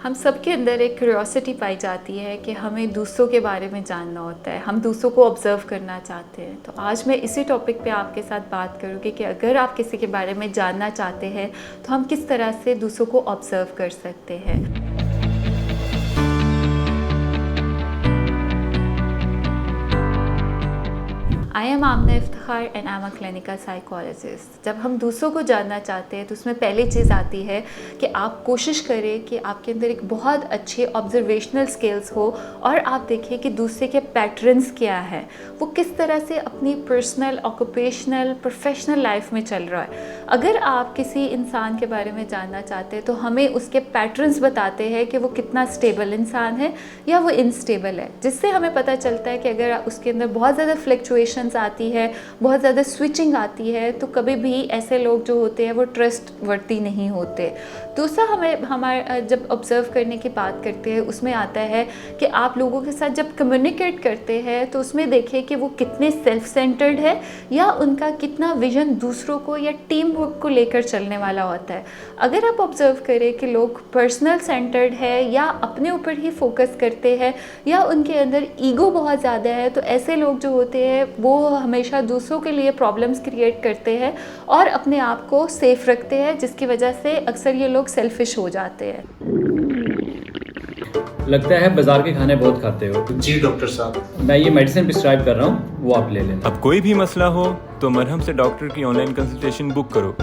हम सबके अंदर एक क्यूरियोसिटी पाई जाती है कि हमें दूसरों के बारे में जानना होता है, हम दूसरों को ऑब्ज़र्व करना चाहते हैं। तो आज मैं इसी टॉपिक पे आपके साथ बात करूँगी कि अगर आप किसी के बारे में जानना चाहते हैं तो हम किस तरह से दूसरों को ऑब्ज़र्व कर सकते हैं। I am Amna Iftikhar and I am a clinical psychologist. जब हम दूसरों को जानना चाहते हैं तो उसमें पहली चीज़ आती है कि आप कोशिश करें कि आपके अंदर एक बहुत अच्छे ऑब्जर्वेशनल स्किल्स हो और आप देखिए कि दूसरे के पैटर्न्स क्या है, वो किस तरह से अपनी पर्सनल, ऑक्यूपेशनल, प्रोफेशनल लाइफ में चल रहा है। अगर आप किसी इंसान के बारे में जानना चाहते हैं तो हमें उसके पैटर्न्स बताते हैं कि वो कितना स्टेबल इंसान है या वो इनस्टेबल है, जिससे हमें पता चलता है कि अगर उसके अंदर बहुत ज़्यादा फ्लक्चुएशन आती है, बहुत ज़्यादा स्विचिंग आती है, तो कभी भी ऐसे लोग जो होते हैं वो ट्रस्ट वर्दी नहीं होते। दूसरा, हमारे जब ऑब्ज़र्व करने की बात करते हैं उसमें आता है कि आप लोगों के साथ जब कम्युनिकेट करते हैं तो उसमें देखिए कि वो कितने सेल्फ सेंटर्ड है या उनका कितना विजन दूसरों को या टीम वर्क को लेकर चलने वाला होता है। अगर आप ऑब्ज़र्व करें कि लोग पर्सनल सेंटर्ड है या अपने ऊपर ही फोकस करते हैं या उनके अंदर ईगो बहुत ज़्यादा है, तो ऐसे लोग जो होते हैं वो हमेशा दूसरों के लिए प्रॉब्लम्स क्रिएट करते हैं और अपने आप को सेफ रखते हैं, जिसकी वजह से अक्सर ये लोग सेल्फिश हो जाते हैं। लगता है बाजार के खाने बहुत खाते हो। जी डॉक्टर साहब, मैं ये मेडिसिन प्रिस्क्राइब कर रहा हूँ, वो आप ले लेना। अब कोई भी मसला हो तो मरहम से डॉक्टर की ऑनलाइन कंसल्टेशन बुक करो,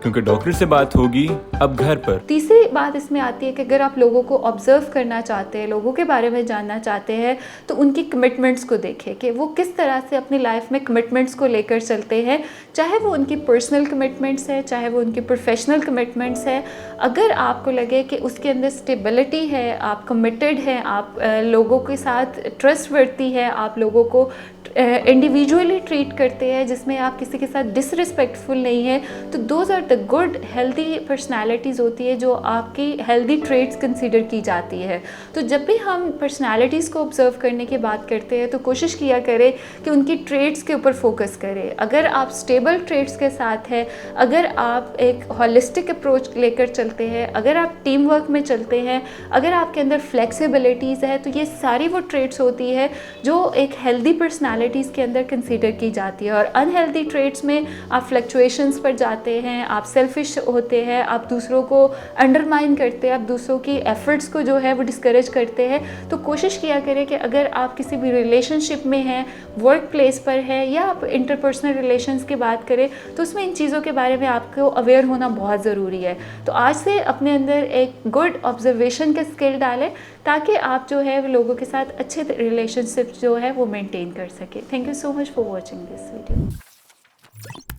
क्योंकि डॉक्टर से बात होगी अब घर पर। तीसरी बात इसमें आती है कि अगर आप लोगों को ऑब्ज़र्व करना चाहते हैं, लोगों के बारे में जानना चाहते हैं, तो उनकी कमिटमेंट्स को देखें कि वो किस तरह से अपनी लाइफ में कमिटमेंट्स को लेकर चलते हैं, चाहे वो उनकी पर्सनल कमिटमेंट्स है, चाहे वो उनकी प्रोफेशनल कमिटमेंट्स है। अगर आपको लगे कि उसके अंदर स्टेबिलिटी है, आप कमिटेड हैं, आप लोगों के साथ ट्रस्टवर्दी है, आप लोगों को इंडिविजुअली ट्रीट करते हैं, जिसमें आप किसी के साथ डिसरिस्पेक्टफुल नहीं है, तो those are the good healthy personalities होती है जो आपकी हेल्दी ट्रेट्स कंसीडर की जाती है। तो जब भी हम पर्सनालिटीज़ को ऑब्ज़र्व करने की बात करते हैं तो कोशिश किया करें कि उनकी ट्रेट्स के ऊपर फोकस करें। अगर आप स्टेबल ट्रेट्स के साथ हैं, अगर आप एक हॉलिस्टिक अप्रोच लेकर चलते हैं, अगर आप टीम वर्क में चलते हैं, अगर आपके अंदर फ्लेक्सिबिलिटीज़ है, तो ये सारी वो ट्रेट्स होती है जो एक हेल्दी पर्सनालिटीज़ के अंदर कंसीडर की जाती है। और अनहेल्दी ट्रेट्स में आप फ्लक्चुएशंस पर जाते हैं, आप सेल्फिश होते हैं, आप दूसरों को अंडरमाइन करते हैं, आप दूसरों की एफर्ट्स को जो है वो डिस्करेज करते हैं। तो कोशिश किया करें कि अगर आप किसी भी रिलेशनशिप में हैं, वर्क प्लेस पर है या आप इंटरपर्सनल रिलेशंस की बात करें, तो उसमें इन चीज़ों के बारे में आपको अवेयर होना बहुत ज़रूरी है। तो आज से अपने अंदर एक गुड ऑब्जर्वेशन का स्किल डालें ताकि आप जो है लोगों के साथ अच्छे रिलेशनशिप जो है वो मेंटेन कर सकें। Thank you so much for watching this video.